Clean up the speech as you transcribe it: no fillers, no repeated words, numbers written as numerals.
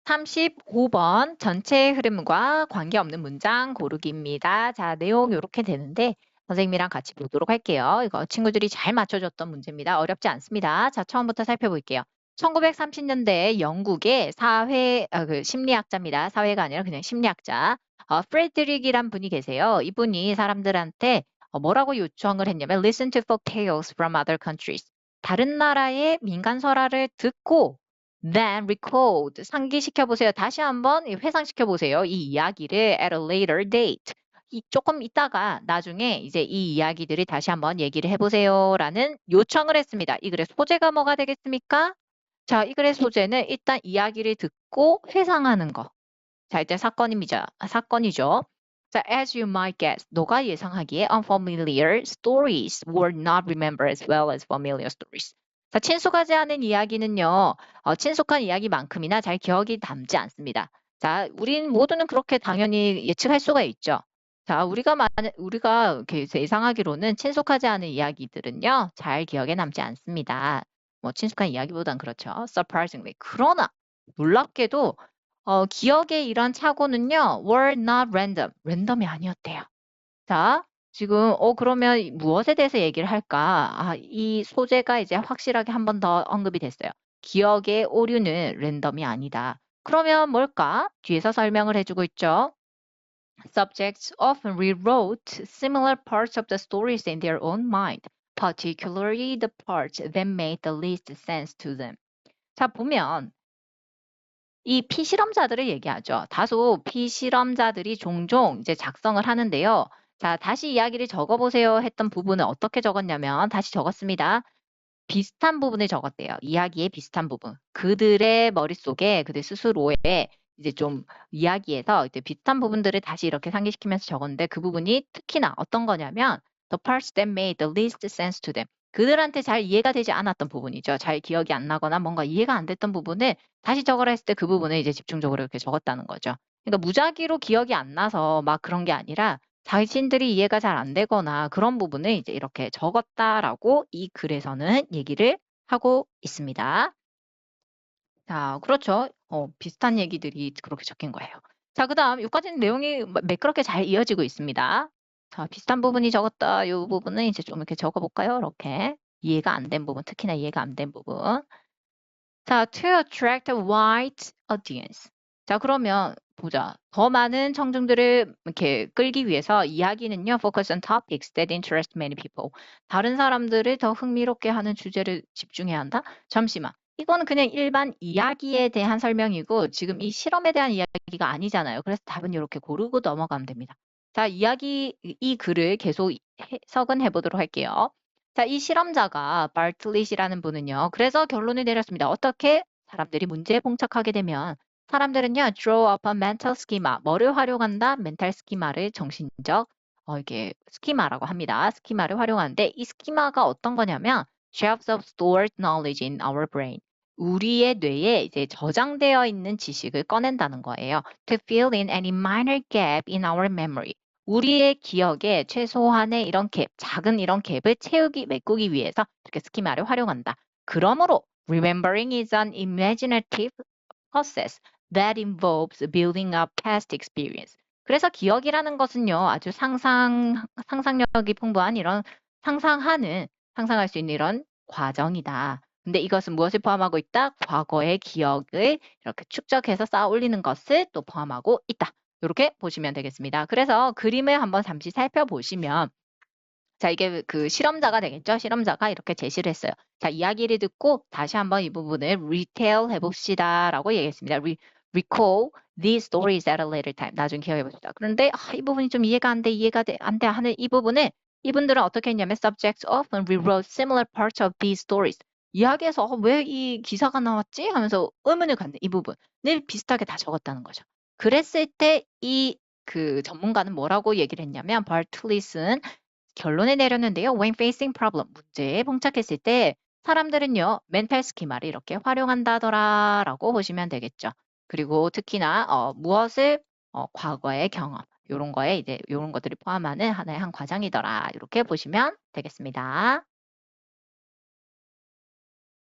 35번 전체 흐름과 관계없는 문장 고르기입니다. 자, 내용 이렇게 되는데 선생님이랑 같이 보도록 할게요. 이거 친구들이 잘 맞춰줬던 문제입니다. 어렵지 않습니다. 자, 처음부터 살펴볼게요. 1930년대 영국의 그 심리학자입니다. 사회가 아니라 그냥 심리학자. 프레드릭이란 분이 계세요. 이분이 사람들한테 뭐라고 요청을 했냐면 listen to folk tales from other countries. 다른 나라의 민간 설화를 듣고 then recalled 상기시켜 보세요. 다시 한번 회상시켜 보세요. 이 이야기를 at a later date. 조금 있다가 나중에 이제 이 이야기들을 다시 한번 얘기를 해보세요라는 요청을 했습니다. 이 글의 소재가 뭐가 되겠습니까? 자, 이 글의 소재는 일단 이야기를 듣고 회상하는 거. 자, 일단 사건이죠. 자, as you might guess, 너가 예상하기에 unfamiliar stories were not remembered as well as familiar stories. 자, 친숙하지 않은 이야기는요, 친숙한 이야기만큼이나 잘 기억이 남지 않습니다. 자, 우린 모두는 그렇게 당연히 예측할 수가 있죠. 자, 우리가 이렇게 예상하기로는 친숙하지 않은 이야기들은요, 잘 기억에 남지 않습니다. 뭐, 친숙한 이야기보단 그렇죠. surprisingly. 그러나, 놀랍게도 기억의 이런 착오는요, were not random. 랜덤이 아니었대요. 자, 지금, 그러면 무엇에 대해서 얘기를 할까? 이 소재가 이제 확실하게 한 번 더 언급이 됐어요. 기억의 오류는 랜덤이 아니다. 그러면 뭘까? 뒤에서 설명을 해주고 있죠. Subjects often rewrote similar parts of the stories in their own mind, particularly the parts that made the least sense to them. 자, 보면 이 피실험자들을 얘기하죠. 다소 피실험자들이 종종 이제 작성을 하는데요. 자, 다시 이야기를 적어보세요 했던 부분은 어떻게 적었냐면 다시 적었습니다. 비슷한 부분을 적었대요. 이야기의 비슷한 부분. 그들의 머릿속에 그들 스스로의 이제 좀 이야기에서 이제 비슷한 부분들을 다시 이렇게 상기시키면서 적었는데 그 부분이 특히나 어떤 거냐면 the parts that made the least sense to them. 그들한테 잘 이해가 되지 않았던 부분이죠. 잘 기억이 안 나거나 뭔가 이해가 안 됐던 부분을 다시 적으라 했을 때 그 부분을 이제 집중적으로 이렇게 적었다는 거죠. 그러니까 무작위로 기억이 안 나서 막 그런 게 아니라 자신들이 이해가 잘 안 되거나 그런 부분을 이제 이렇게 적었다라고 이 글에서는 얘기를 하고 있습니다. 자, 그렇죠. 비슷한 얘기들이 그렇게 적힌 거예요. 자, 그다음 여기까지는 내용이 매끄럽게 잘 이어지고 있습니다. 자, 비슷한 부분이 적었다. 이 부분은 이제 좀 이렇게 적어볼까요? 이렇게 이해가 안 된 부분, 특히나 이해가 안 된 부분. 자, to attract a wide audience. 자, 그러면 보자. 더 많은 청중들을 이렇게 끌기 위해서 이야기는요, focus on topics that interest many people. 다른 사람들을 더 흥미롭게 하는 주제를 집중해야 한다? 잠시만. 이거는 그냥 일반 이야기에 대한 설명이고 지금 이 실험에 대한 이야기가 아니잖아요. 그래서 답은 이렇게 고르고 넘어가면 됩니다. 자, 이 글을 계속 해석은 해보도록 할게요. 자, 이 실험자가 바틀릿이라는 분은요. 그래서 결론을 내렸습니다. 어떻게? 사람들이 문제에 봉착하게 되면 사람들은요. draw up a mental schema. 뭐를 활용한다? 멘탈 스키마를 정신적 이게 스키마라고 합니다. 스키마를 활용하는데 이 스키마가 어떤 거냐면 shelves of stored knowledge in our brain. 우리의 뇌에 이제 저장되어 있는 지식을 꺼낸다는 거예요. To fill in any minor gap in our memory. 우리의 기억에 최소한의 이런 갭, 작은 이런 갭을 메꾸기 위해서 이렇게 스키마를 활용한다. 그러므로 remembering is an imaginative process that involves building up past experience. 그래서 기억이라는 것은요, 아주 상상력이 풍부한 이런 상상할 수 있는 이런 과정이다. 근데 이것은 무엇을 포함하고 있다? 과거의 기억을 이렇게 축적해서 쌓아 올리는 것을 또 포함하고 있다. 이렇게 보시면 되겠습니다. 그래서 그림을 한번 잠시 살펴보시면 자, 이게 그 실험자가 되겠죠? 실험자가 이렇게 제시를 했어요. 자, 이야기를 듣고 다시 한번 이 부분을 retell 해봅시다. 라고 얘기했습니다. Recall these stories at a later time. 나중에 기억해봅시다. 그런데 이 부분이 좀 이해가 안 돼 하는 이 부분을 이분들은 어떻게 했냐면 subjects often rewrote similar parts of these stories. 이야기에서 왜 이 기사가 나왔지? 하면서 의문을 갖는 이 부분을 비슷하게 다 적었다는 거죠. 그랬을 때 이 그 전문가는 뭐라고 얘기를 했냐면 바틀릿은 결론을 내렸는데요. When facing problem, 문제에 봉착했을 때 사람들은요, 멘탈 스키마를 이렇게 활용한다더라라고 보시면 되겠죠. 그리고 특히나 무엇을 과거의 경험 요런 거에 이제 요런 것들을 포함하는 하나의 한 과정이더라. 이렇게 보시면 되겠습니다.